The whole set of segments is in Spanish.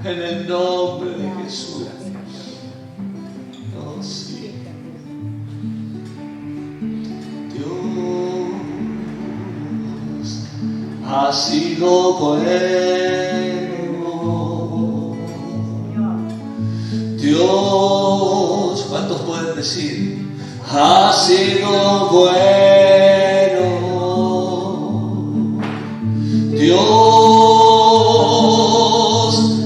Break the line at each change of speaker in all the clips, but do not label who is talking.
En el nombre de Jesús. Oh, sí. Dios ha sido bueno. Dios, ¿cuántos pueden decir? Ha sido bueno. Dios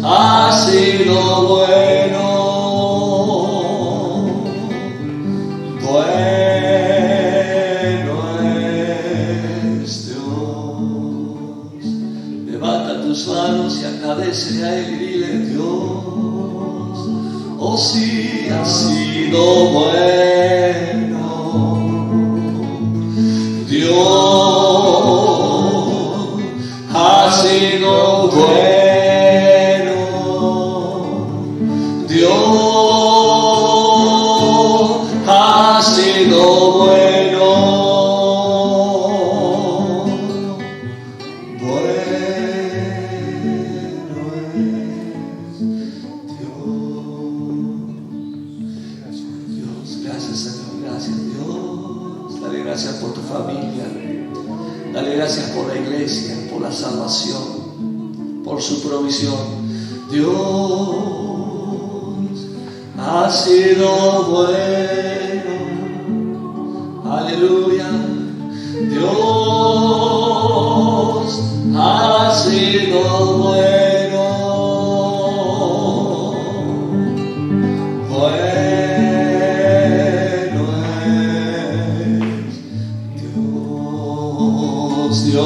ha sido bueno, bueno es Dios. Levanta tus manos y agradece a Él y dile: Dios, oh sí, ha sido bueno. Dios ha sido bueno. Dios ha sido bueno, bueno es Dios. Gracias Señor, gracias Dios. Dale gracias por tu familia, dale gracias por la iglesia, por la salvación, por su provisión. Dios ha sido bueno, aleluya. Dios ha sido bueno, bueno es Dios.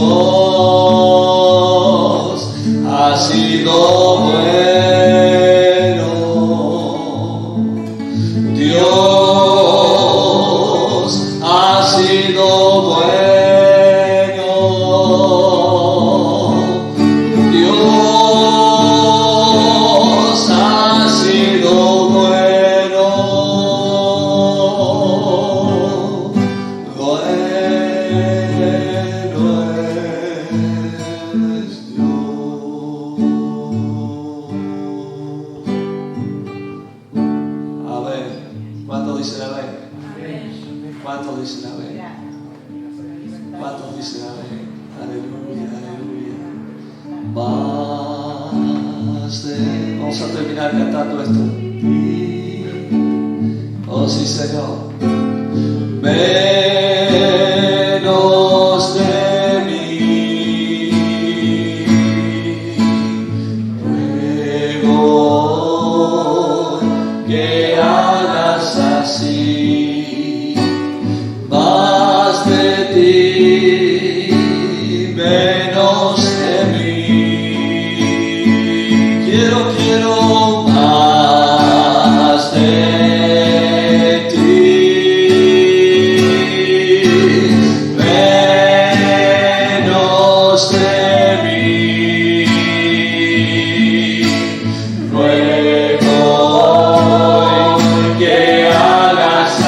Dios ha sido bueno. Vamos a terminar cantando esto. Oh sí, Señor. Menos de mí, ruego que hagas así, más de ti, menos de mí. Quiero más de ti, menos de mí. Ruego que hagas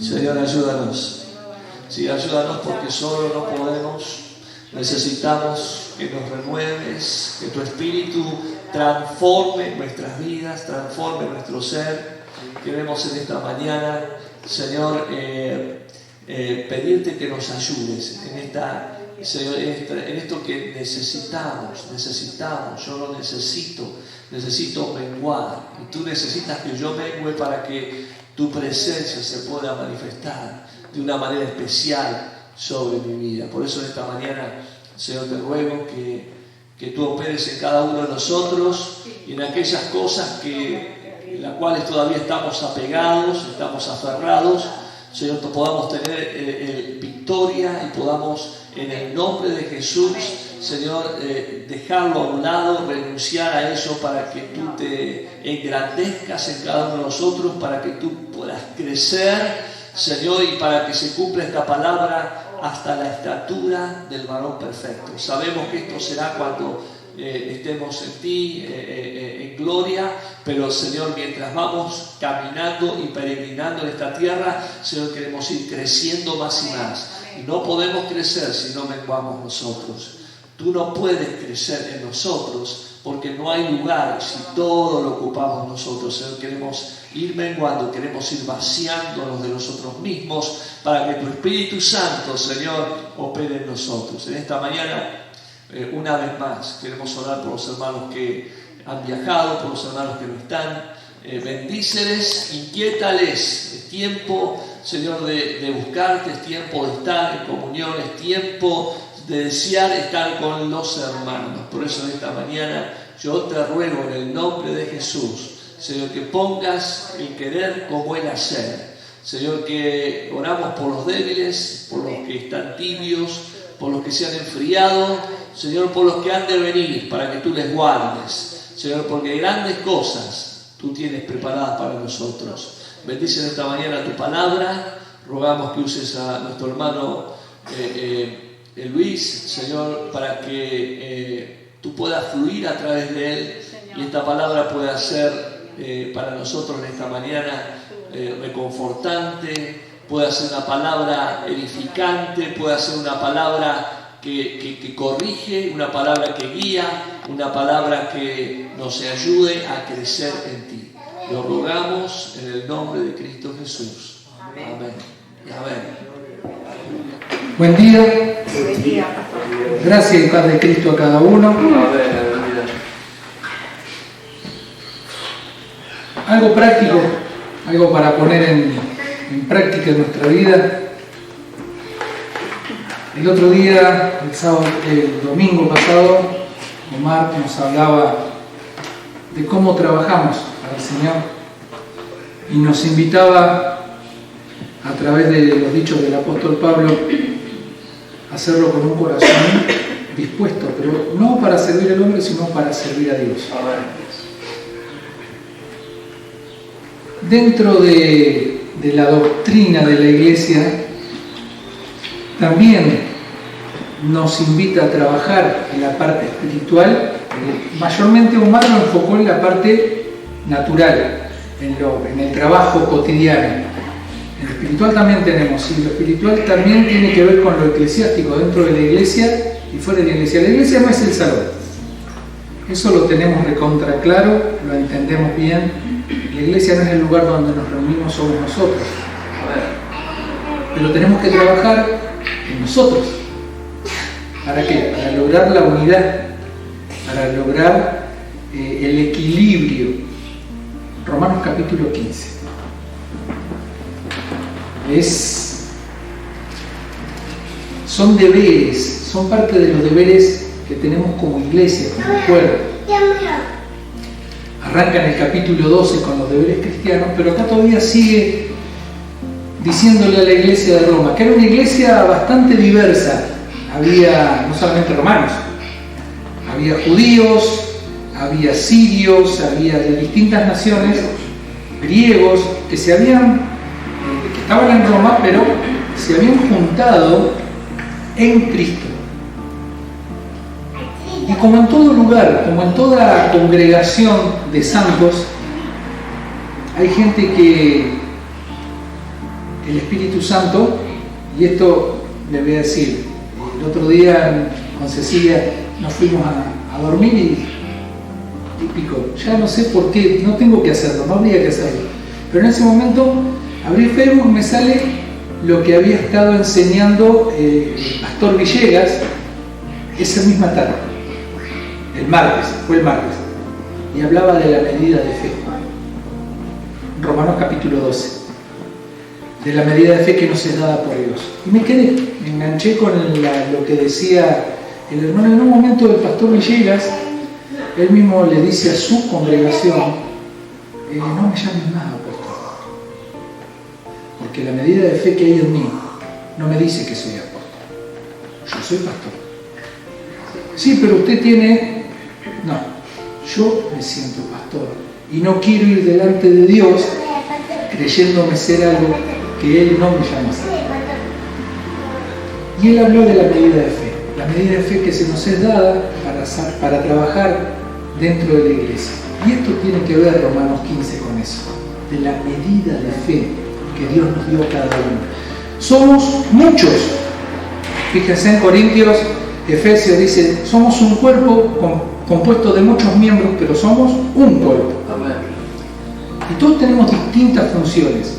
Señor, ayúdanos. Sí, ayúdanos porque solo no podemos. Necesitamos que nos renueves, que tu Espíritu transforme nuestras vidas, transforme nuestro ser. Queremos en esta mañana, Señor, pedirte que nos ayudes Señor, en esto que necesitamos. Yo lo necesito menguar. Y tú necesitas que yo mengue para que tu presencia se pueda manifestar de una manera especial sobre mi vida. Por eso en esta mañana, Señor, te ruego que tú operes en cada uno de nosotros y en aquellas cosas en las cuales todavía estamos apegados, estamos aferrados, Señor, que podamos tener victoria y podamos en el nombre de Jesús, Señor, dejarlo a un lado, renunciar a eso para que tú te engrandezcas en cada uno de nosotros, para que tú puedas crecer, Señor, y para que se cumpla esta palabra hasta la estatura del varón perfecto. Sabemos que esto será cuando estemos en ti, en gloria, pero Señor, mientras vamos caminando y peregrinando en esta tierra, Señor, queremos ir creciendo más y más. Y no podemos crecer si no menguamos nosotros. Tú no puedes crecer en nosotros porque no hay lugar si todo lo ocupamos nosotros. Señor, queremos ir menguando, queremos ir vaciándonos de nosotros mismos para que tu Espíritu Santo, Señor, opere en nosotros. En esta mañana, una vez más, queremos orar por los hermanos que han viajado, por los hermanos que no están. Bendíceles, inquiétales. Es tiempo, Señor, de buscarte, es tiempo de estar en comunión, es tiempo de desear estar con los hermanos. Por eso en esta mañana yo te ruego en el nombre de Jesús, Señor, que pongas el querer como el hacer. Señor, que oramos por los débiles, por los que están tibios, por los que se han enfriado, Señor, por los que han de venir, para que tú les guardes, Señor, porque grandes cosas tú tienes preparadas para nosotros. Bendice en esta mañana tu palabra. Rogamos que uses a nuestro hermano Luis, Señor, para que tú puedas fluir a través de él y esta palabra pueda ser para nosotros en esta mañana reconfortante, pueda ser una palabra edificante, pueda ser una palabra que corrige, una palabra que guía, una palabra que nos ayude a crecer en ti. Lo rogamos en el nombre de Cristo Jesús. Amén. Amén.
Buen día. Gracias y paz de Cristo a cada uno. Algo práctico, algo para poner en práctica en nuestra vida. El otro día, el domingo pasado, Omar nos hablaba de cómo trabajamos para el Señor y nos invitaba a través de los dichos del apóstol Pablo a hacerlo con un corazón dispuesto, pero no para servir al hombre, sino para servir a Dios. Dentro de la doctrina de la Iglesia también nos invita a trabajar en la parte espiritual. Mayormente Omar lo enfocó en la parte natural, en el trabajo cotidiano. El espiritual también tenemos, y lo espiritual también tiene que ver con lo eclesiástico dentro de la iglesia y fuera de la iglesia. La iglesia no es el salón, eso lo tenemos recontra claro, lo entendemos bien. La iglesia no es el lugar donde nos reunimos, somos nosotros. Pero tenemos que trabajar en nosotros. ¿Para qué? Para lograr la unidad, para lograr el equilibrio. Romanos capítulo 15. Son deberes, son parte de los deberes que tenemos como iglesia, como pueblo. Arranca en el capítulo 12 con los deberes cristianos, pero acá todavía sigue diciéndole a la iglesia de Roma, que era una iglesia bastante diversa. Había no solamente romanos, había judíos, había sirios, había de distintas naciones, griegos, que estaban en Roma, pero se habían juntado en Cristo. Y como en todo lugar, como en toda congregación de santos, hay gente que el Espíritu Santo, y esto le voy a decir, el otro día con Cecilia nos fuimos a dormir y típico, ya no sé por qué, no tengo que hacerlo, no habría que hacerlo, pero en ese momento abrí Facebook, me sale lo que había estado enseñando el pastor Villegas esa misma tarde, fue el martes, y hablaba de la medida de fe, Romanos capítulo 12, de la medida de fe que nos es dada por Dios. Y me enganché con lo que decía el hermano. En un momento el pastor Villegas, él mismo le dice a su congregación, no me llames más apóstol, porque la medida de fe que hay en mí no me dice que soy apóstol, yo soy pastor. Sí, pero usted tiene... No, yo me siento pastor y no quiero ir delante de Dios creyéndome ser algo que Él no me llama a ser. Y él habló de la medida de fe, la medida de fe que se nos es dada para trabajar dentro de la iglesia. Y esto tiene que ver, Romanos 15, con eso, de la medida de fe que Dios nos dio a cada uno. Somos muchos. Fíjense en Corintios, Efesios dice, somos un cuerpo compuesto de muchos miembros, pero somos un cuerpo. Amén. Y todos tenemos distintas funciones.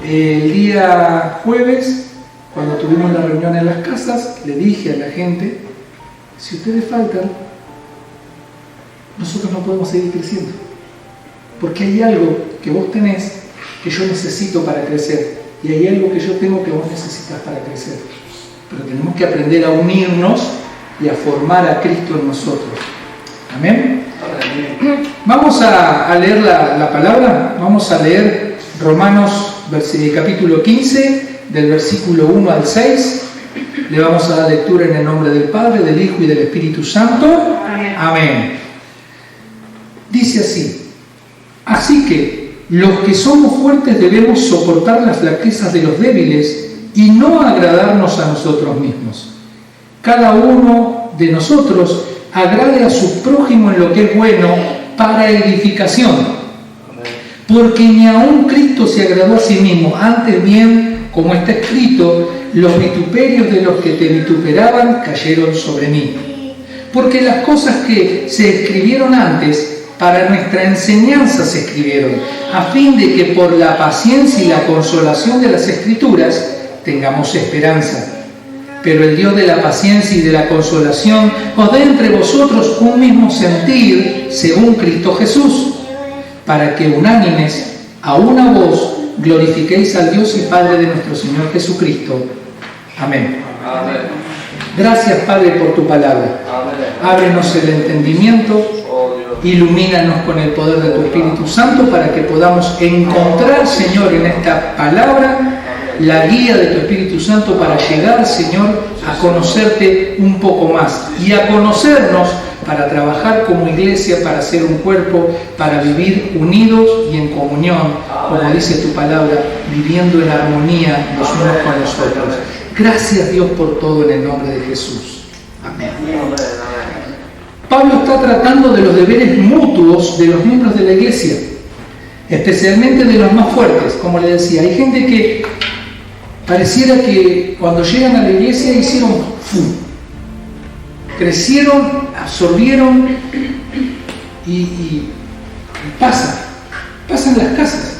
El día jueves, cuando tuvimos la reunión en las casas, le dije a la gente, si ustedes faltan, nosotros no podemos seguir creciendo. Porque hay algo que vos tenés que yo necesito para crecer. Y hay algo que yo tengo que vos necesitas para crecer. Pero tenemos que aprender a unirnos y a formar a Cristo en nosotros. ¿Amén? Vamos a leer la palabra. Vamos a leer Romanos capítulo 15, del versículo 1 al 6. Le vamos a dar lectura en el nombre del Padre, del Hijo y del Espíritu Santo. Amén. Dice así: así que los que somos fuertes debemos soportar las flaquezas de los débiles y no agradarnos a nosotros mismos. Cada uno de nosotros agrade a su prójimo en lo que es bueno para edificación. Porque ni aun Cristo se agradó a sí mismo, antes bien, como está escrito, los vituperios de los que te vituperaban cayeron sobre mí. Porque las cosas que se escribieron antes, para nuestra enseñanza se escribieron, a fin de que por la paciencia y la consolación de las Escrituras tengamos esperanza. Pero el Dios de la paciencia y de la consolación os dé entre vosotros un mismo sentir según Cristo Jesús, para que unánimes a una voz glorifiquéis al Dios y Padre de nuestro Señor Jesucristo. Amén. Amén. Gracias, Padre, por tu palabra. Amén. Ábrenos el entendimiento, ilumínanos con el poder de tu Espíritu Santo para que podamos encontrar, Señor, en esta palabra la guía de tu Espíritu Santo para llegar, Señor, a conocerte un poco más y a conocernos para trabajar como iglesia, para ser un cuerpo, para vivir unidos y en comunión, como dice tu palabra, viviendo en armonía los unos con los otros. Gracias, Dios, por todo en el nombre de Jesús. Amén. Pablo está tratando de los deberes mutuos de los miembros de la iglesia, especialmente de los más fuertes. Como le decía, hay gente que pareciera que cuando llegan a la iglesia hicieron ¡fum! Crecieron, absorbieron y pasan las casas.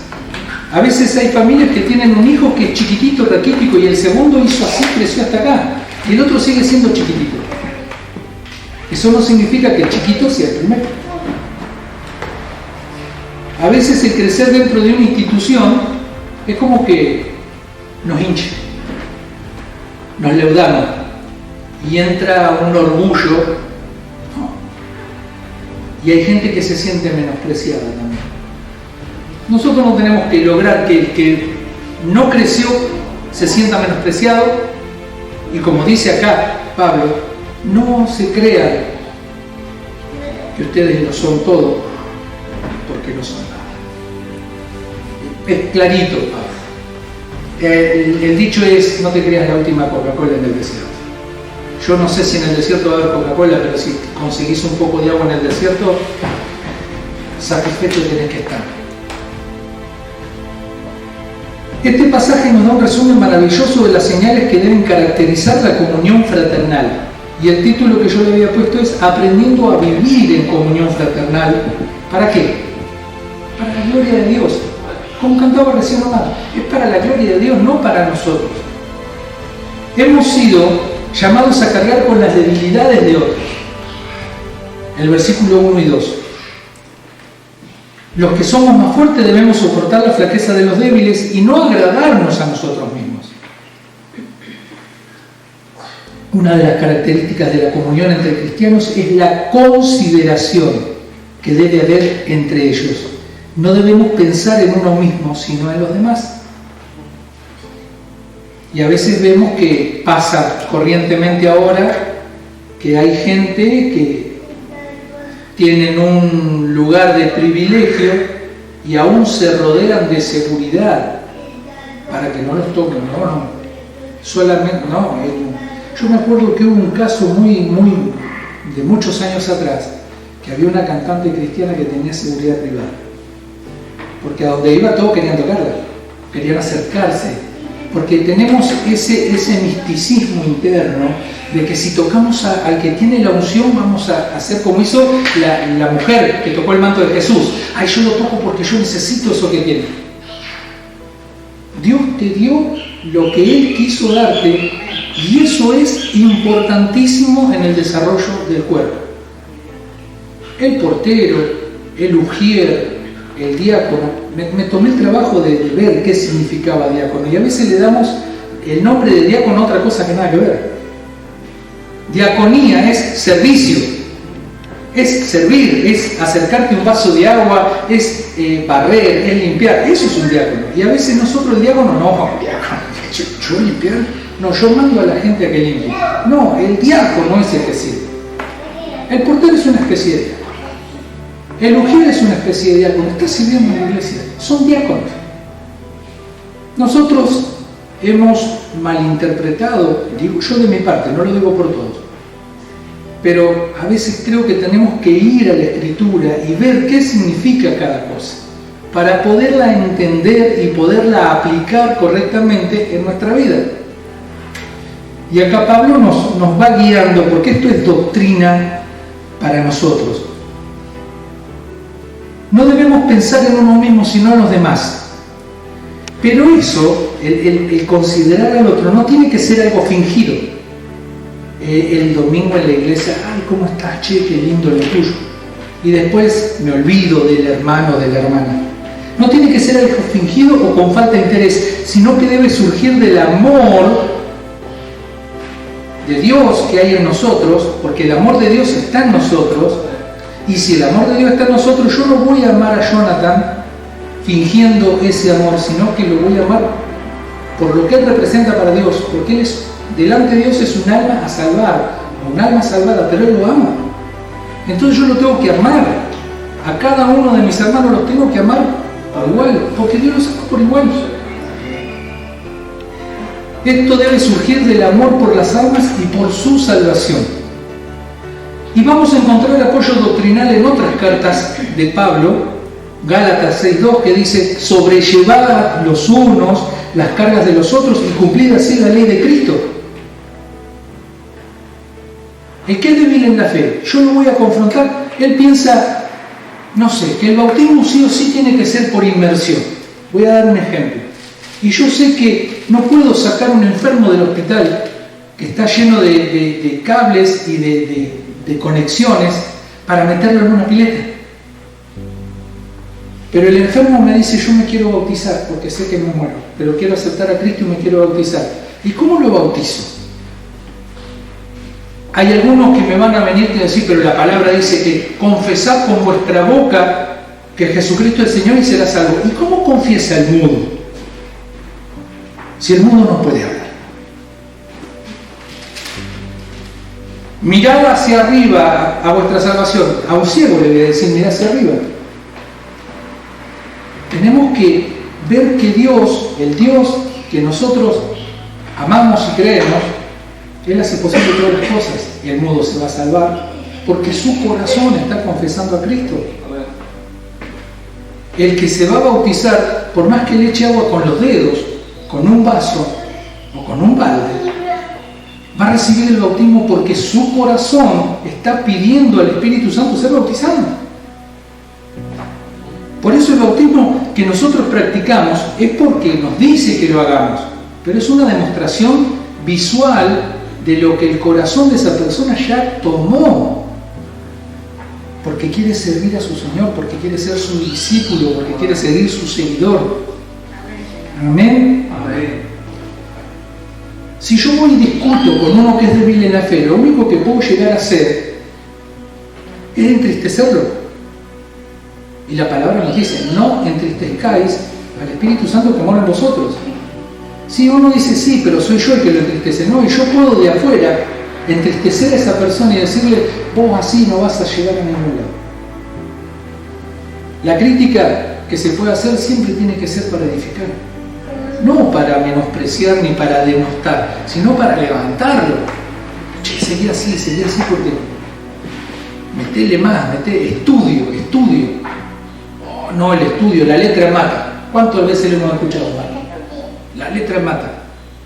A veces hay familias que tienen un hijo que es chiquitito, raquítico, y el segundo hizo así, creció hasta acá, y el otro sigue siendo chiquitito. Eso no significa que el chiquito sea el primero. A veces el crecer dentro de una institución es como que nos hincha, nos leudamos y entra un orgullo, y hay gente que se siente menospreciada también. Nosotros no tenemos que lograr que el que no creció se sienta menospreciado, y como dice acá Pablo, no se crean que ustedes lo son todo, porque no son nada. Es clarito, Pablo. El dicho es: no te creas la última Coca-Cola en el desierto. Yo no sé si en el desierto va a haber Coca-Cola, pero si conseguís un poco de agua en el desierto, satisfecho tenés que estar. Este pasaje nos da un resumen maravilloso de las señales que deben caracterizar la comunión fraternal. Y el título que yo le había puesto es Aprendiendo a vivir en comunión fraternal. ¿Para qué? Para la gloria de Dios. Como cantaba recién Omar, es para la gloria de Dios, no para nosotros. Hemos sido llamados a cargar con las debilidades de otros. El versículo 1 y 2. Los que somos más fuertes debemos soportar la flaqueza de los débiles y no agradarnos a nosotros mismos. Una de las características de la comunión entre cristianos es la consideración que debe haber entre ellos. No debemos pensar en uno mismo, sino en los demás. Y a veces vemos que pasa corrientemente ahora que hay gente que tienen un lugar de privilegio y aún se rodean de seguridad para que no los toquen. No, solamente, no. Yo me acuerdo que hubo un caso de muchos años atrás, que había una cantante cristiana que tenía seguridad privada. Porque a donde iba todos querían tocarla, querían acercarse. Porque tenemos ese misticismo interno de que si tocamos al que tiene la unción, vamos a hacer como hizo la mujer que tocó el manto de Jesús. Ay, yo lo toco porque yo necesito eso que tiene. Dios te dio lo que Él quiso darte y eso es importantísimo en el desarrollo del cuerpo. El portero, el ujier, el diácono, me tomé el trabajo de ver qué significaba diácono y a veces le damos el nombre de diácono a otra cosa que nada que ver. Diaconía es servicio, es servir, es acercarte un vaso de agua, es barrer, es limpiar, eso es un diácono. Y a veces nosotros el diácono, yo limpiar, no, yo mando a la gente a que limpie. No, el diácono es el que sirve. El portero es una especie de diácono. El ujier es una especie de diácono, está sirviendo en la iglesia, son diáconos. Nosotros hemos malinterpretado, digo yo de mi parte, no lo digo por todos, pero a veces creo que tenemos que ir a la Escritura y ver qué significa cada cosa, para poderla entender y poderla aplicar correctamente en nuestra vida. Y acá Pablo nos va guiando, porque esto es doctrina para nosotros. No debemos pensar en uno mismo, sino en los demás. Pero eso, el considerar al otro, no tiene que ser algo fingido. El domingo en la iglesia, ay, ¿cómo estás? Che, qué lindo lo tuyo. Y después me olvido del hermano o de la hermana. No tiene que ser algo fingido o con falta de interés, sino que debe surgir del amor de Dios que hay en nosotros, porque el amor de Dios está en nosotros. Y si el amor de Dios está en nosotros, yo no voy a amar a Jonathan fingiendo ese amor, sino que lo voy a amar por lo que él representa para Dios, porque él es, delante de Dios es un alma a salvar, un alma salvada, pero él lo ama. Entonces yo lo tengo que amar. A cada uno de mis hermanos los tengo que amar por igual, porque Dios los ama por igual. Esto debe surgir del amor por las almas y por su salvación. Y vamos a encontrar apoyo doctrinal en otras cartas de Pablo, Gálatas 6:2, que dice: sobrellevad los unos las cargas de los otros y cumplid así la ley de Cristo. El que es débil en la fe, yo lo voy a confrontar. Él piensa, no sé, que el bautismo sí o sí tiene que ser por inmersión. Voy a dar un ejemplo. Y yo sé que no puedo sacar un enfermo del hospital que está lleno de cables y de conexiones para meterlo en una pileta. Pero el enfermo me dice: yo me quiero bautizar porque sé que me muero, pero quiero aceptar a Cristo y me quiero bautizar. ¿Y cómo lo bautizo? Hay algunos que me van a venir y decir: pero la palabra dice que confesad con vuestra boca que Jesucristo es el Señor y será salvo. ¿Y cómo confiesa el mudo? Si el mudo no puede hablar. Mirad hacia arriba a vuestra salvación. A un ciego le voy a decir: mirad hacia arriba. Tenemos que ver que Dios, el Dios que nosotros amamos y creemos, Él hace posible todas las cosas. Y el mudo se va a salvar porque su corazón está confesando a Cristo. El que se va a bautizar, por más que le eche agua con los dedos, con un vaso o con un balde, va a recibir el bautismo porque su corazón está pidiendo al Espíritu Santo ser bautizado. Por eso el bautismo que nosotros practicamos es porque nos dice que lo hagamos, pero es una demostración visual de lo que el corazón de esa persona ya tomó, porque quiere servir a su Señor, porque quiere ser su discípulo, porque quiere seguir su seguidor. Amén. Amén. Si yo voy y discuto con uno que es débil en la fe, lo único que puedo llegar a hacer es entristecerlo. Y la palabra nos dice, no entristezcáis al Espíritu Santo que mora en vosotros. Si uno dice, sí, pero soy yo el que lo entristece. No, y yo puedo de afuera entristecer a esa persona y decirle, vos así no vas a llegar a ningún lado. La crítica que se puede hacer siempre tiene que ser para edificar. No para menospreciar ni para denostar, sino para levantarlo. Che, seguí así porque metele más, estudio. Oh, no, el estudio, la letra mata. ¿Cuántas veces le hemos escuchado? La letra mata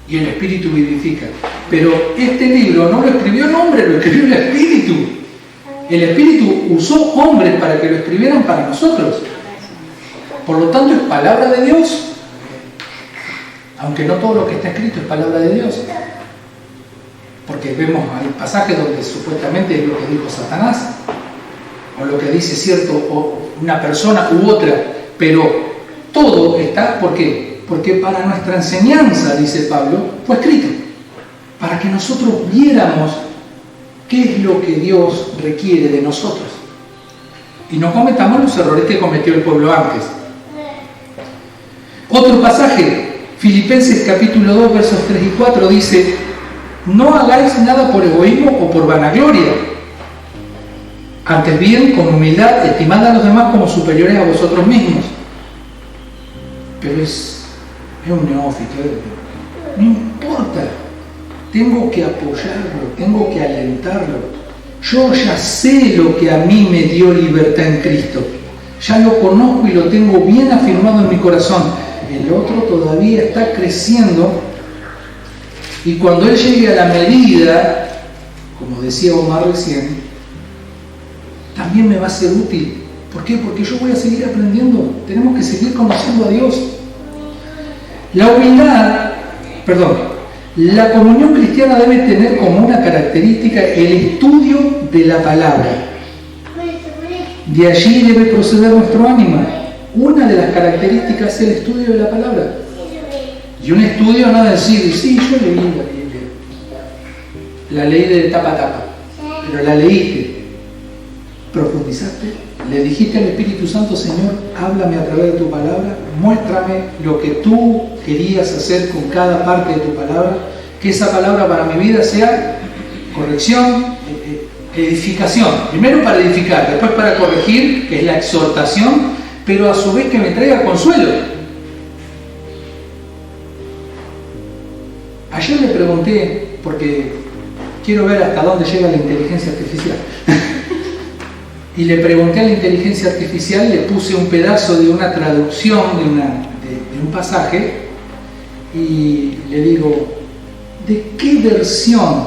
y el Espíritu vivifica. Pero este libro no lo escribió el hombre, lo escribió el Espíritu. El Espíritu usó hombres para que lo escribieran para nosotros. Por lo tanto, es palabra de Dios. Aunque no todo lo que está escrito es palabra de Dios. Porque vemos hay pasajes donde supuestamente es lo que dijo Satanás, o lo que dice cierto, o una persona u otra, pero todo está, ¿por qué? Porque para nuestra enseñanza, dice Pablo, fue escrito, para que nosotros viéramos qué es lo que Dios requiere de nosotros y no cometamos los errores que cometió el pueblo antes. Otro pasaje, Filipenses capítulo 2, versos 3 y 4 dice, no hagáis nada por egoísmo o por vanagloria, antes bien con humildad estimad a los demás como superiores a vosotros mismos. Pero es un neófito, no importa, tengo que apoyarlo, tengo que alentarlo. Yo ya sé lo que a mí me dio libertad en Cristo, ya lo conozco y lo tengo bien afirmado en mi corazón. El otro todavía está creciendo y cuando él llegue a la medida, como decía Omar recién, también me va a ser útil. ¿Por qué? Porque yo voy a seguir aprendiendo. Tenemos que seguir conociendo a Dios. La comunión cristiana debe tener como una característica el estudio de la palabra. De allí debe proceder nuestro ánimo. Una de las características es el estudio de la palabra. Y un estudio no decir, sí, yo leí la Biblia. La leí de tapa a tapa. Pero la leíste. Profundizaste. Le dijiste al Espíritu Santo, Señor, háblame a través de tu palabra. Muéstrame lo que tú querías hacer con cada parte de tu palabra. Que esa palabra para mi vida sea corrección, edificación. Primero para edificar, después para corregir, que es la exhortación, pero a su vez que me traiga consuelo. Ayer le pregunté, porque quiero ver hasta dónde llega la inteligencia artificial, y le pregunté a la inteligencia artificial, le puse un pedazo de una traducción de un pasaje, y le digo, ¿de qué versión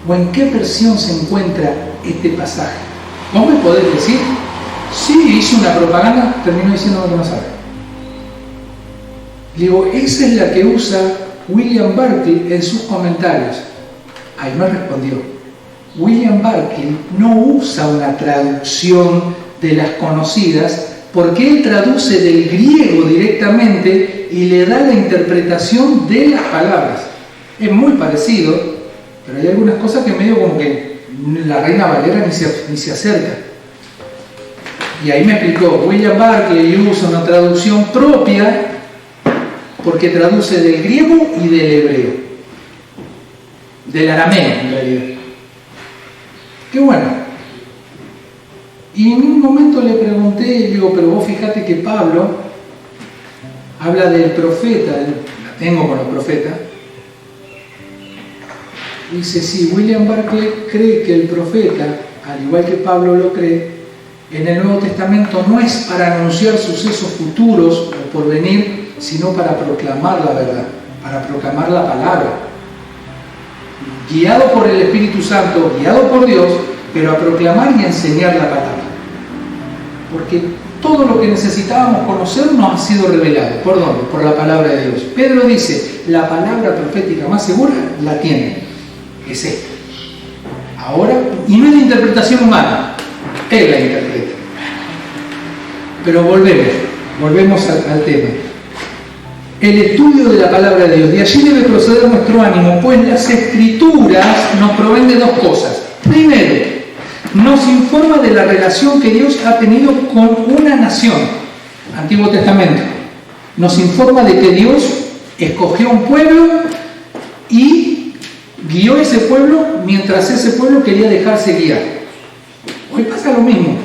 o en qué versión se encuentra este pasaje? ¿Vos me podés decir? Sí, hice una propaganda, terminó diciendo lo que no sabe. Le digo, esa es la que usa William Barclay en sus comentarios. Ahí me respondió. William Barclay no usa una traducción de las conocidas porque él traduce del griego directamente y le da la interpretación de las palabras. Es muy parecido, pero hay algunas cosas que medio como que la Reina Valera ni se acerca. Y ahí me explicó, William Barclay usa una traducción propia porque traduce del griego y del hebreo, del arameo en realidad. Qué bueno. Y en un momento le pregunté, digo, pero vos fíjate que Pablo habla del profeta, la tengo con los profetas. Dice, sí, William Barclay cree que el profeta, al igual que Pablo lo cree, en el Nuevo Testamento no es para anunciar sucesos futuros o por venir, sino para proclamar la verdad, para proclamar la palabra. Guiado por el Espíritu Santo, guiado por Dios, pero a proclamar y a enseñar la palabra. Porque todo lo que necesitábamos conocer nos ha sido revelado. ¿Por dónde? Por la palabra de Dios. Pedro dice, la palabra profética más segura la tiene. Es esta. Ahora, y no es de interpretación humana, Él la interpreta. Pero volvemos al tema. El estudio de la palabra de Dios. De allí debe proceder nuestro ánimo, pues las Escrituras nos proveen de dos cosas. Primero, nos informa de la relación que Dios ha tenido con una nación. Antiguo Testamento. Nos informa de que Dios escogió un pueblo y guió ese pueblo mientras ese pueblo quería dejarse guiar. Hoy pasa lo mismo.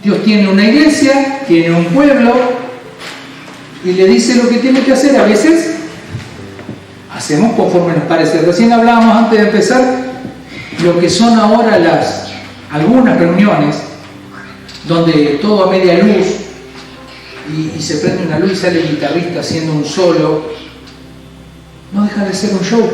Dios tiene una iglesia, tiene un pueblo y le dice lo que tiene que hacer. A veces hacemos conforme nos parece. Recién hablábamos antes de empezar lo que son ahora algunas reuniones donde todo a media luz y se prende una luz y sale el guitarrista haciendo un solo. No deja de ser un show.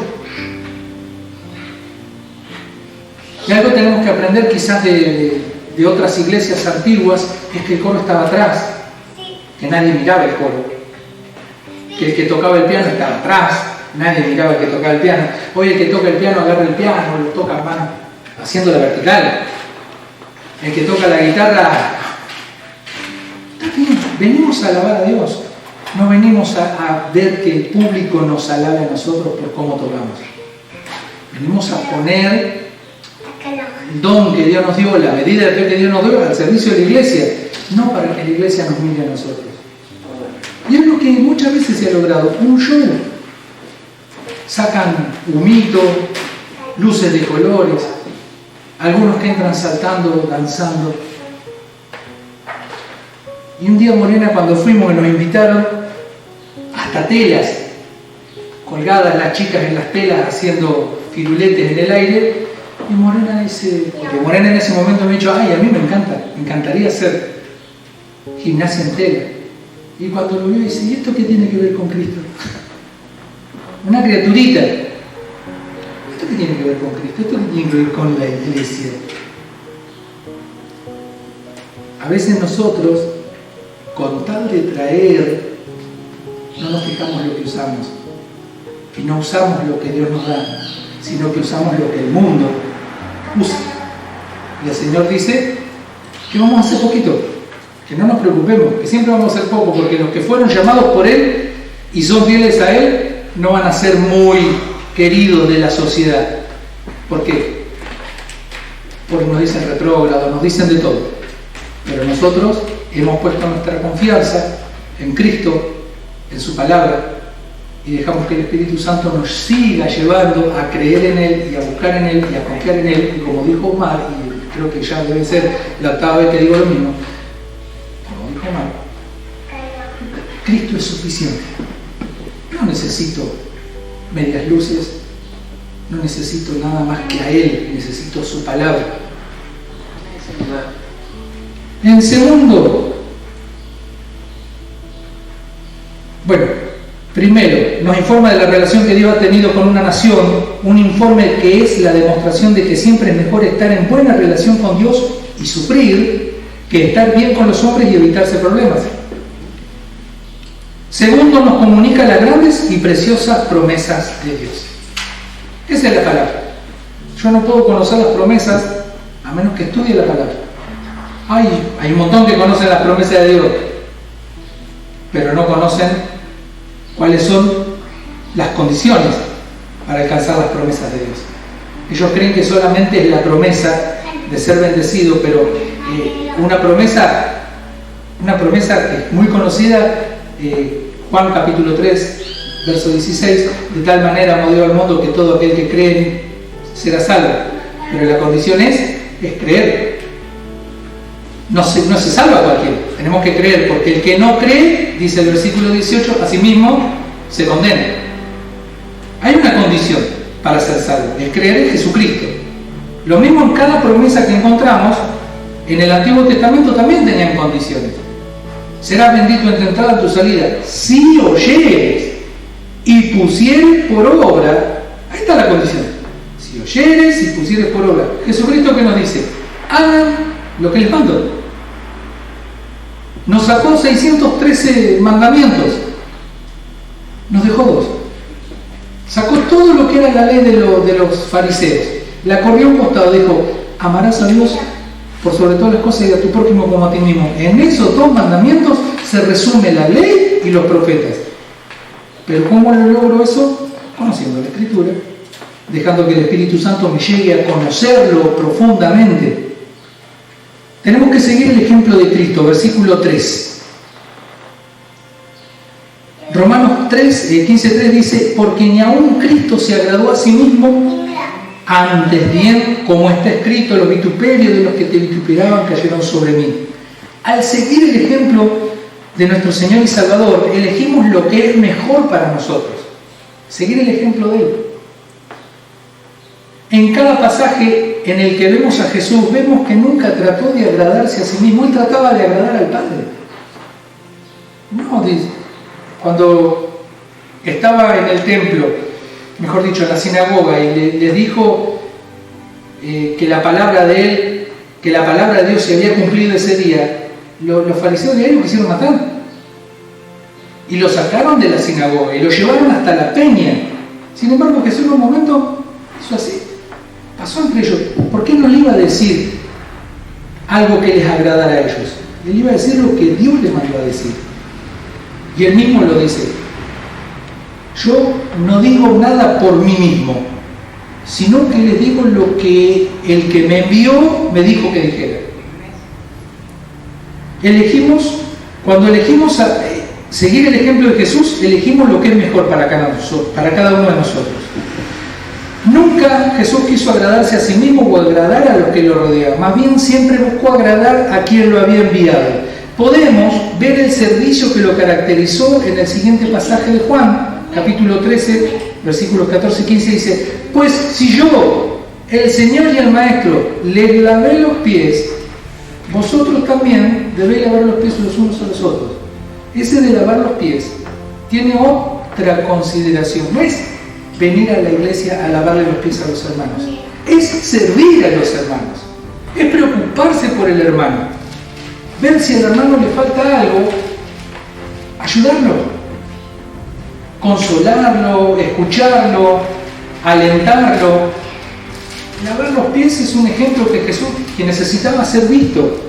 Y algo tenemos que aprender quizás de otras iglesias antiguas, es que el coro estaba atrás, que nadie miraba el coro, que el que tocaba el piano estaba atrás, nadie miraba el que tocaba el piano. Hoy el que toca el piano agarra el piano, lo toca a mano, haciendo la vertical. El que toca la guitarra, está bien, venimos a alabar a Dios, no venimos a ver que el público nos alabe a nosotros por cómo tocamos. Venimos a poner el don que Dios nos dio, la medida de fe que Dios nos dio al servicio de la iglesia, no para que la iglesia nos mire a nosotros. Y es lo que muchas veces se ha logrado, un show. Sacan humito, luces de colores, algunos que entran saltando, danzando. Y un día, Morena, cuando fuimos, nos invitaron hasta telas colgadas, las chicas en las telas haciendo firuletes en el aire. Y Morena dice, porque Morena en ese momento me ha dicho, ay, a mí me encantaría hacer gimnasia en tela. Y cuando lo vio dice, ¿y esto qué tiene que ver con Cristo? Una criaturita. ¿Esto qué tiene que ver con Cristo? ¿Esto qué tiene que ver con la iglesia? A veces nosotros, con tal de traer, no nos fijamos lo que usamos. Y no usamos lo que Dios nos da, sino que usamos lo que el mundo usa. Y el Señor dice que vamos a hacer poquito, que no nos preocupemos, que siempre vamos a hacer poco, porque los que fueron llamados por Él y son fieles a Él no van a ser muy queridos de la sociedad. ¿Por qué? Porque nos dicen retrógrados, nos dicen de todo. Pero nosotros hemos puesto nuestra confianza en Cristo, en su palabra, y dejamos que el Espíritu Santo nos siga llevando a creer en Él y a buscar en Él y a confiar en Él. Y como dijo Omar, y creo que ya debe ser la octava vez que digo lo mismo, como dijo Omar, Cristo es suficiente. No necesito medias luces, no necesito nada más que a Él, necesito su palabra. En segundo, primero, nos informa de la relación que Dios ha tenido con una nación, un informe que es la demostración de que siempre es mejor estar en buena relación con Dios y sufrir que estar bien con los hombres y evitarse problemas. Segundo, nos comunica las grandes y preciosas promesas de Dios. Esa es la palabra. Yo no puedo conocer las promesas a menos que estudie la palabra. Hay un montón que conocen las promesas de Dios, pero no conocen cuáles son las condiciones para alcanzar las promesas de Dios. Ellos creen que solamente es la promesa de ser bendecido, pero una promesa que es muy conocida, Juan capítulo 3, verso 16, de tal manera amó Dios al mundo que todo aquel que cree será salvo. Pero la condición es creer. No se salva cualquiera, tenemos que creer, porque el que no cree, dice el versículo 18, a sí mismo se condena. Hay una condición para ser salvo, es creer en Jesucristo. Lo mismo en cada promesa que encontramos, en el Antiguo Testamento también tenían condiciones. serás bendito en tu entrada y en tu salida, si oyeres y pusieres por obra. Ahí está la condición. Si oyeres y pusieres por obra. Jesucristo, ¿qué nos dice? Hagan lo que les mando. Nos sacó 613 mandamientos, nos dejó 2. Sacó todo lo que era la ley de los fariseos, la corrió a un costado, dijo: amarás a Dios por sobre todas las cosas y a tu prójimo como a ti mismo. En esos 2 mandamientos se resume la ley y los profetas. Pero ¿cómo lo logro eso? Conociendo la Escritura, dejando que el Espíritu Santo me llegue a conocerlo profundamente. Tenemos que seguir el ejemplo de Cristo, versículo 3. Romanos 15:3 dice: porque ni aun Cristo se agradó a sí mismo, antes bien, como está escrito, los vituperios de los que te vituperaban cayeron sobre mí. Al seguir el ejemplo de nuestro Señor y Salvador, elegimos lo que es mejor para nosotros. Seguir el ejemplo de Él. En cada pasaje en el que vemos a Jesús, vemos que nunca trató de agradarse a sí mismo. Él trataba de agradar al Padre. No, cuando estaba en el templo, mejor dicho, en la sinagoga, y le dijo que la palabra de él, que la palabra de Dios se había cumplido ese día, los fariseos de ahí lo quisieron matar. Y lo sacaron de la sinagoga y lo llevaron hasta la peña. Sin embargo, Jesús en un momento hizo así. Pasó entre ellos. ¿Por qué no le iba a decir algo que les agradara a ellos? Le iba a decir lo que Dios le mandó a decir. Y él mismo lo dice: yo no digo nada por mí mismo, sino que les digo lo que el que me envió me dijo que dijera. Cuando elegimos seguir el ejemplo de Jesús, elegimos lo que es mejor para cada uno de nosotros. Nunca Jesús quiso agradarse a sí mismo o agradar a los que lo rodeaban. Más bien siempre buscó agradar a quien lo había enviado. Podemos ver el servicio que lo caracterizó en el siguiente pasaje de Juan, capítulo 13, versículos 14 y 15, dice: pues si yo, el Señor y el Maestro, les lavé los pies, vosotros también debéis lavar los pies los unos a los otros. Ese de lavar los pies tiene otra consideración. No es venir a la iglesia a lavarle los pies a los hermanos, es servir a los hermanos, es preocuparse por el hermano, ver si al hermano le falta algo, ayudarlo, consolarlo, escucharlo, alentarlo. Lavar los pies es un ejemplo de Jesús que necesitaba ser visto,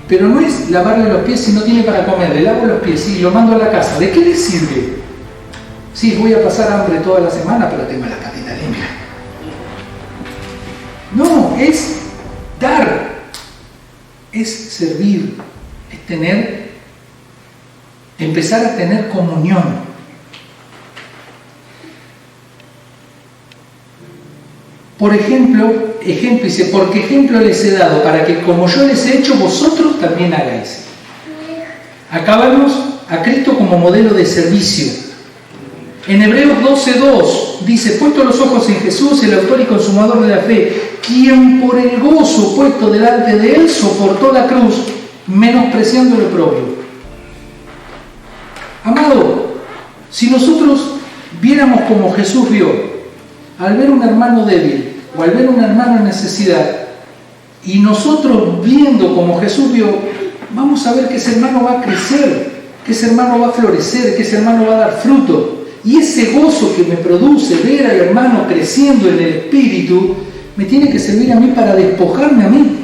pero no es lavarle los pies si no tiene para comer. Le lavo los pies y lo mando a la casa. ¿De qué le sirve? Sí, voy a pasar hambre toda la semana, pero tengo la patita limpia. No, es dar, es servir, es empezar a tener comunión. Por ejemplo, dice: porque ejemplo les he dado, para que como yo les he hecho, vosotros también hagáis. Acá vemos a Cristo como modelo de servicio. En Hebreos 12:2 dice: puesto los ojos en Jesús, el autor y consumador de la fe, quien por el gozo puesto delante de él soportó la cruz, menospreciando lo propio. Amado, si nosotros viéramos como Jesús vio, al ver un hermano débil o al ver un hermano en necesidad, y nosotros viendo como Jesús vio, vamos a ver que ese hermano va a crecer, que ese hermano va a florecer, que ese hermano va a dar fruto. Y ese gozo que me produce ver al hermano creciendo en el espíritu, me tiene que servir a mí para despojarme a mí.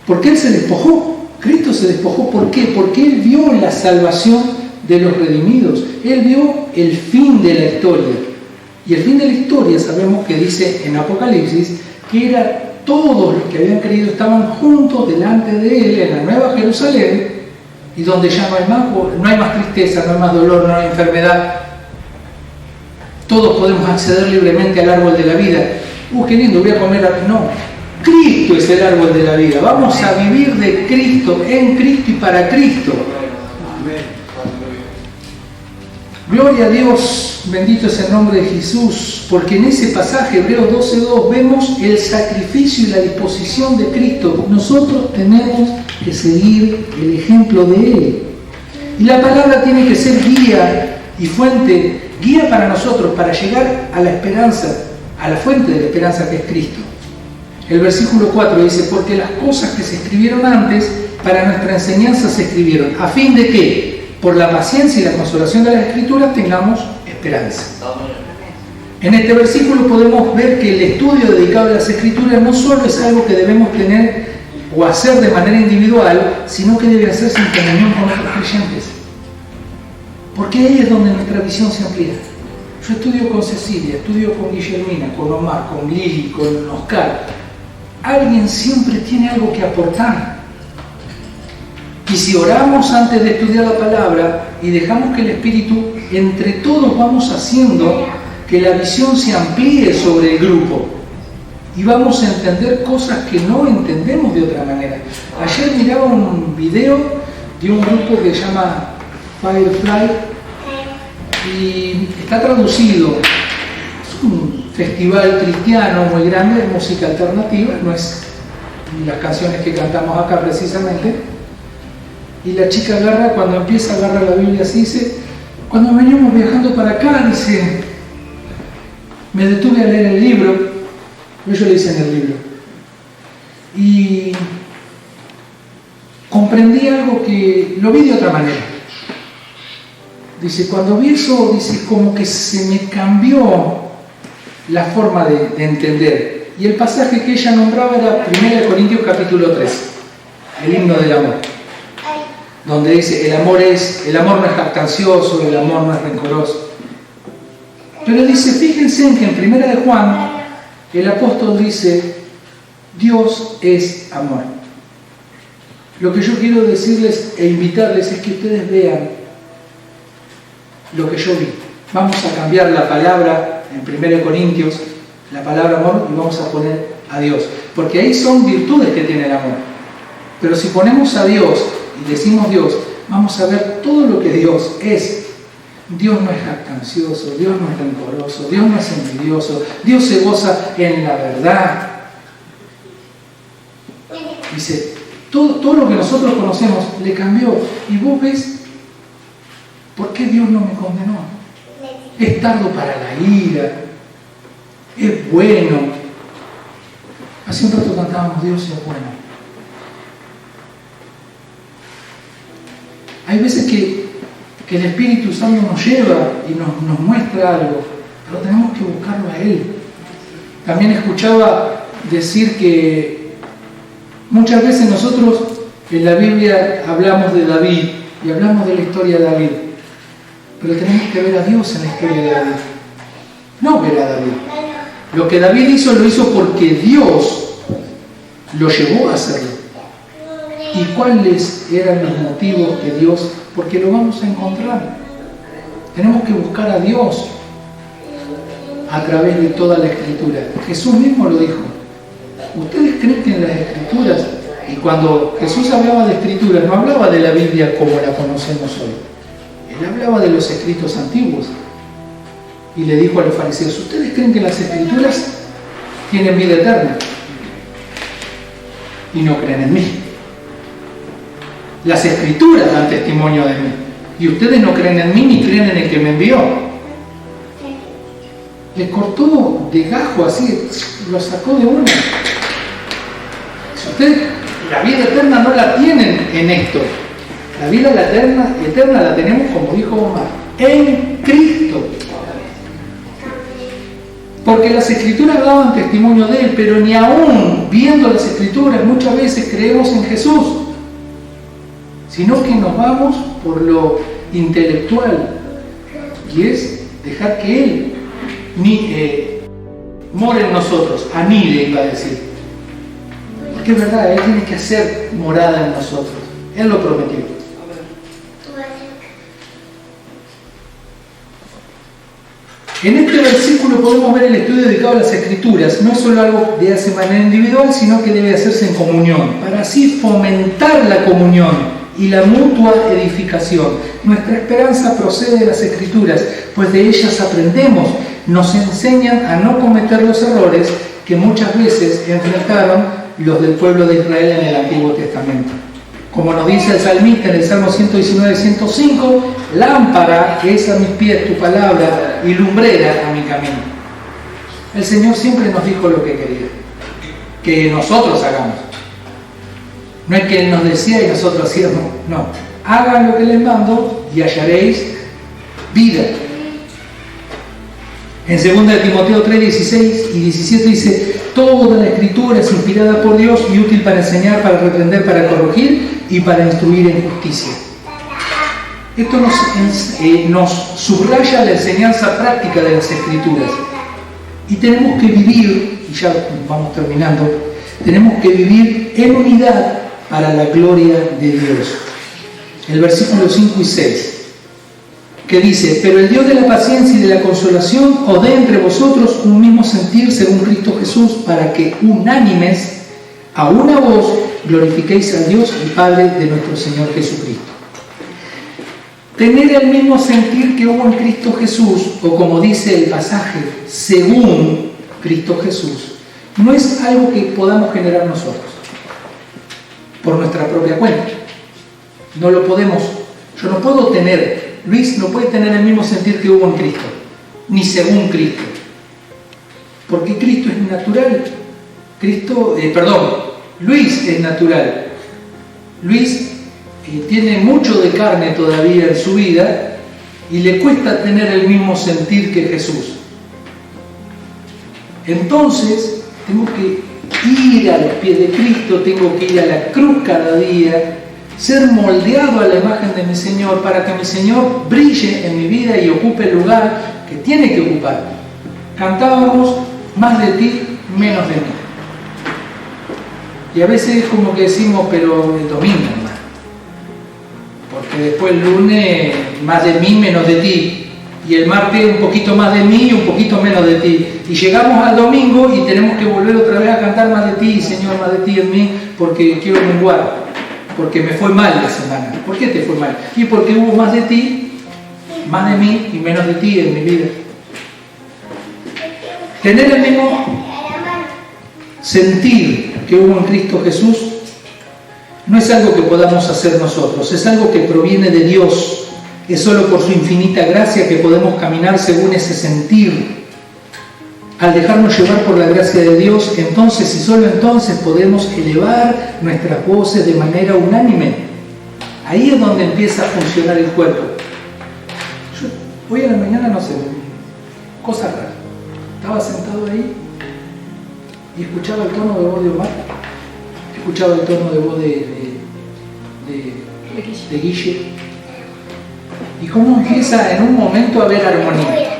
Porque Él se despojó, Cristo se despojó. ¿Por qué? Porque Él vio la salvación de los redimidos. Él vio el fin de la historia. Y el fin de la historia sabemos que dice en Apocalipsis que era todos los que habían creído estaban juntos delante de Él en la Nueva Jerusalén, y donde ya no hay más tristeza, no hay más dolor, no hay enfermedad. Todos podemos acceder libremente al árbol de la vida. Qué lindo, voy a comer. No, Cristo es el árbol de la vida. Vamos a vivir de Cristo, en Cristo y para Cristo. Gloria a Dios, bendito es el nombre de Jesús, porque en ese pasaje, Hebreos 12:2, vemos el sacrificio y la disposición de Cristo. Nosotros tenemos que seguir el ejemplo de Él. Y la palabra tiene que ser guía y fuente, guía para nosotros, para llegar a la esperanza, a la fuente de la esperanza que es Cristo. El versículo 4 dice, porque las cosas que se escribieron antes, para nuestra enseñanza se escribieron, a fin de que, por la paciencia y la consolación de las Escrituras, tengamos esperanza. En este versículo podemos ver que el estudio dedicado a las Escrituras no solo es algo que debemos tener o hacer de manera individual, sino que debe hacerse en comunión con otros creyentes. Porque ahí es donde nuestra visión se amplía. Yo estudio con Cecilia, estudio con Guillermina, con Omar, con Lili, con Oscar. Alguien siempre tiene algo que aportar. Y si oramos antes de estudiar la palabra y dejamos que el Espíritu, entre todos vamos haciendo que la visión se amplíe sobre el grupo. Y vamos a entender cosas que no entendemos de otra manera. Ayer miraba un video de un grupo que se llama Firefly y está traducido. Es un festival cristiano muy grande de música alternativa, no es las canciones que cantamos acá precisamente. Y la chica cuando empieza a agarrar la Biblia así, dice, cuando veníamos viajando para acá, dice, me detuve a leer el libro, ellos le dicen el libro, y comprendí algo que lo vi de otra manera. Dice, cuando vi eso, dice, como que se me cambió la forma de entender. Y el pasaje que ella nombraba era 1 Corintios capítulo 3, el himno del amor, donde dice, el amor no es jactancioso, el amor no es rencoroso. Pero dice, fíjense en que en 1 de Juan, el apóstol dice, Dios es amor. Lo que yo quiero decirles e invitarles es que ustedes vean lo que yo vi. Vamos a cambiar la palabra en 1 Corintios, la palabra amor, y vamos a poner a Dios. Porque ahí son virtudes que tiene el amor. Pero si ponemos a Dios y decimos Dios, vamos a ver todo lo que Dios es. Dios no es jactancioso, Dios no es rencoroso, Dios no es envidioso, Dios se goza en la verdad. Dice, todo lo que nosotros conocemos le cambió. Y vos ves, ¿por qué Dios no me condenó? Es tardo para la ira, es bueno. Hace un rato cantábamos, Dios es bueno. Hay veces que el Espíritu Santo nos lleva y nos muestra algo, pero tenemos que buscarlo a Él. También escuchaba decir que muchas veces nosotros en la Biblia hablamos de David y hablamos de la historia de David, pero tenemos que ver a Dios en la historia de David, no ver a David. Lo que David hizo lo hizo porque Dios lo llevó a hacerlo. ¿Y cuáles eran los motivos de Dios? Porque lo vamos a encontrar. Tenemos que buscar a Dios a través de toda la Escritura. Jesús mismo lo dijo. ¿Ustedes creen que en las Escrituras, y cuando Jesús hablaba de Escrituras, no hablaba de la Biblia como la conocemos hoy? Él hablaba de los escritos antiguos. Y le dijo a los fariseos, ¿ustedes creen que las Escrituras tienen vida eterna? Y no creen en mí. Las Escrituras dan testimonio de mí. Y ustedes no creen en mí ni creen en el que me envió. Le cortó de gajo así, lo sacó de una. Si ustedes la vida eterna no la tienen en esto. La vida eterna la tenemos, como dijo Omar, en Cristo. Porque las Escrituras daban testimonio de Él, pero ni aún viendo las Escrituras muchas veces creemos en Jesús, sino que nos vamos por lo intelectual, y es dejar que Él more en nosotros, anide, iba a decir. Porque es verdad, Él tiene que hacer morada en nosotros. Él lo prometió. En este versículo podemos ver el estudio dedicado a las Escrituras. No es solo algo de hacer de manera individual, sino que debe hacerse en comunión, para así fomentar la comunión y la mutua edificación. Nuestra esperanza procede de las Escrituras, pues de ellas aprendemos, nos enseñan a no cometer los errores que muchas veces enfrentaron los del pueblo de Israel en el Antiguo Testamento. Como nos dice el salmista en el Salmo 119-105, lámpara es a mis pies tu palabra y lumbrera a mi camino. El Señor siempre nos dijo lo que quería, que nosotros hagamos. No es que Él nos decía y nosotros hacíamos, no. Hagan lo que les mando y hallaréis vida. En 2 Timoteo 3, 16 y 17 dice: toda la Escritura es inspirada por Dios y útil para enseñar, para reprender, para corregir y para instruir en justicia. Esto nos subraya la enseñanza práctica de las Escrituras. Y tenemos que vivir, y ya vamos terminando, tenemos que vivir en unidad para la gloria de Dios. El versículo 5 y 6, que dice: pero el Dios de la paciencia y de la consolación os dé entre vosotros un mismo sentir según Cristo Jesús, para que unánimes a una voz glorifiquéis a Dios y Padre de nuestro Señor Jesucristo. Tener el mismo sentir que hubo en Cristo Jesús, o como dice el pasaje, según Cristo Jesús, no es algo que podamos generar nosotros por nuestra propia cuenta. No lo podemos. Yo no puedo tener, Luis no puede tener el mismo sentir que hubo en Cristo, ni según Cristo, porque Cristo es natural. Luis es natural. Luis tiene mucho de carne todavía en su vida y le cuesta tener el mismo sentir que Jesús. Entonces tengo que ir a los pies de Cristo, tengo que ir a la cruz cada día, ser moldeado a la imagen de mi Señor, para que mi Señor brille en mi vida y ocupe el lugar que tiene que ocupar. Cantábamos: más de ti, menos de mí. Y a veces es como que decimos: pero el domingo, hermano, porque después el lunes más de mí, menos de ti, y el martes un poquito más de mí y un poquito menos de ti, y llegamos al domingo y tenemos que volver otra vez a cantar: más de ti, Señor, más de ti en mí, porque quiero menguar, porque me fue mal la semana. ¿Por qué te fue mal? Y porque hubo más de ti, más de mí y menos de ti en mi vida. Tener el mismo sentir que hubo en Cristo Jesús no es algo que podamos hacer nosotros, es algo que proviene de Dios. Es solo por su infinita gracia que podemos caminar según ese sentir. Al dejarnos llevar por la gracia de Dios, entonces y solo entonces podemos elevar nuestras voces de manera unánime. Ahí es donde empieza a funcionar el cuerpo. Yo hoy a la mañana, no sé, cosa rara. Estaba sentado ahí y escuchaba el tono de voz de Omar, escuchaba el tono de voz de Guille. Y cómo empieza en un momento a haber armonía.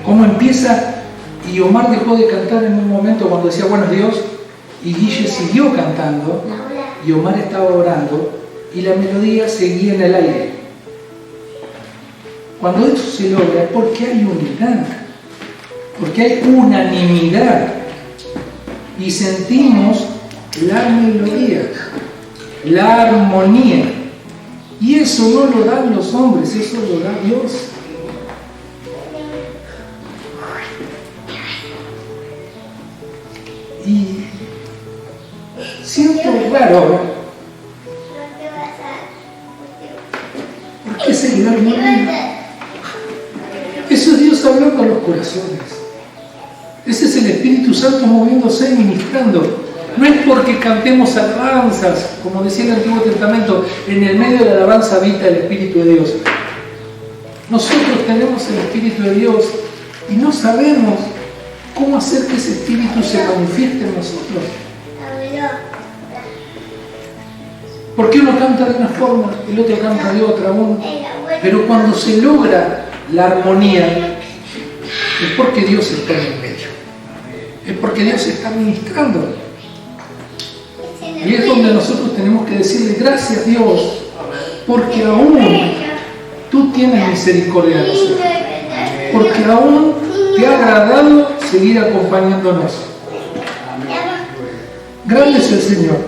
Cómo empieza, y Omar dejó de cantar en un momento cuando decía buenos Dios, y Guille siguió cantando, y Omar estaba orando, y la melodía seguía en el aire. Cuando eso se logra es porque hay unidad, porque hay unanimidad, y sentimos la melodía, la armonía. Y eso no lo dan los hombres, eso lo da Dios. Y siento raro, ¿por qué se la armonía? Eso es Dios hablando a los corazones. Ese es el Espíritu Santo moviéndose y ministrando. No es porque cantemos alabanzas, como decía el Antiguo Testamento, en el medio de la alabanza habita el Espíritu de Dios. Nosotros tenemos el Espíritu de Dios y no sabemos cómo hacer que ese Espíritu se manifieste en nosotros. Porque uno canta de una forma, el otro canta de otra, pero cuando se logra la armonía, es porque Dios está en el medio, es porque Dios está ministrando. Y es donde nosotros tenemos que decirle gracias, Dios, porque aún tú tienes misericordia de nosotros, porque aún te ha agradado seguir acompañándonos. Grande es el Señor.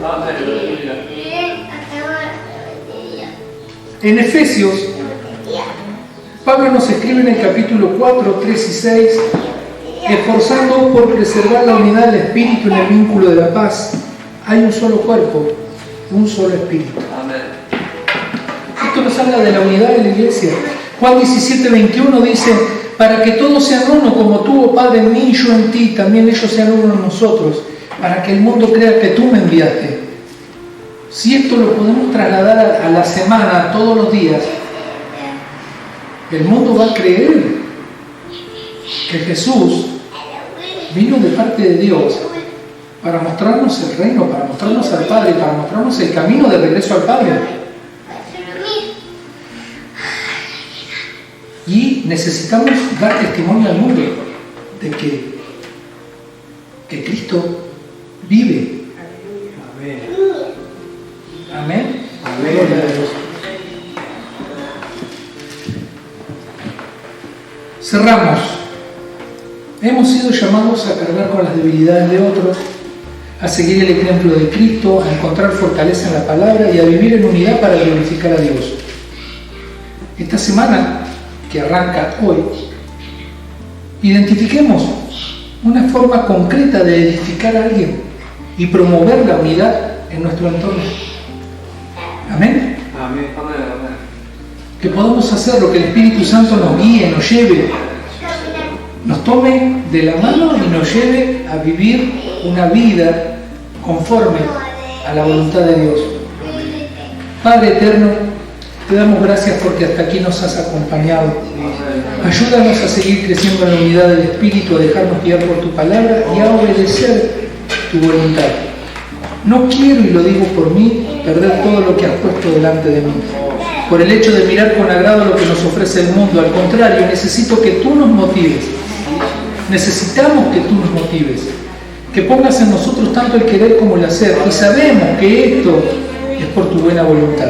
En Efesios, Pablo nos escribe en el capítulo 4, 3 y 6, esforzando por preservar la unidad del Espíritu en el vínculo de la paz. Hay un solo cuerpo, un solo Espíritu.
Amén.
Esto nos habla de la unidad de la iglesia. Juan 17, 21 dice, para que todos sean uno, como tú, oh Padre, en mí y yo en ti, también ellos sean uno en nosotros, para que el mundo crea que tú me enviaste. Si esto lo podemos trasladar a la semana, todos los días, el mundo va a creer que Jesús vino de parte de Dios para mostrarnos el reino, para mostrarnos al Padre, para mostrarnos el camino de regreso al Padre. Y necesitamos dar testimonio al mundo de que Cristo vive. Amén. Amén. Gloria a Dios. Cerramos. Hemos sido llamados a cargar con las debilidades de otros, a seguir el ejemplo de Cristo, a encontrar fortaleza en la palabra y a vivir en unidad para glorificar a Dios. Esta semana, que arranca hoy, identifiquemos una forma concreta de edificar a alguien y promover la unidad en nuestro entorno. Amén.
Amén. Amén.
Que podamos hacer lo que el Espíritu Santo nos guíe, nos lleve, nos tome de la mano y nos lleve a vivir una vida conforme a la voluntad de Dios. Padre eterno, te damos gracias porque hasta aquí nos has acompañado. Ayúdanos a seguir creciendo en la unidad del Espíritu, a dejarnos guiar por tu palabra y a obedecer tu voluntad. No quiero, y lo digo por mí, perder todo lo que has puesto delante de mí. Por el hecho de mirar con agrado lo que nos ofrece el mundo. Al contrario, necesito que tú nos motives. Necesitamos que tú nos motives. Que pongas en nosotros tanto el querer como el hacer. Y sabemos que esto es por tu buena voluntad.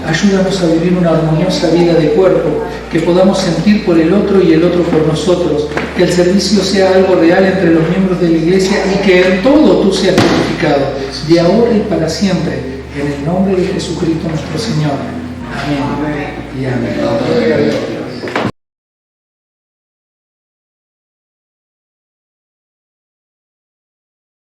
Ayúdanos a vivir una armoniosa vida de cuerpo, que podamos sentir por el otro y el otro por nosotros, que el servicio sea algo real entre los miembros de la iglesia y que en todo tú seas glorificado, de ahora y para siempre, en el nombre de Jesucristo nuestro Señor. Amén. Y amén.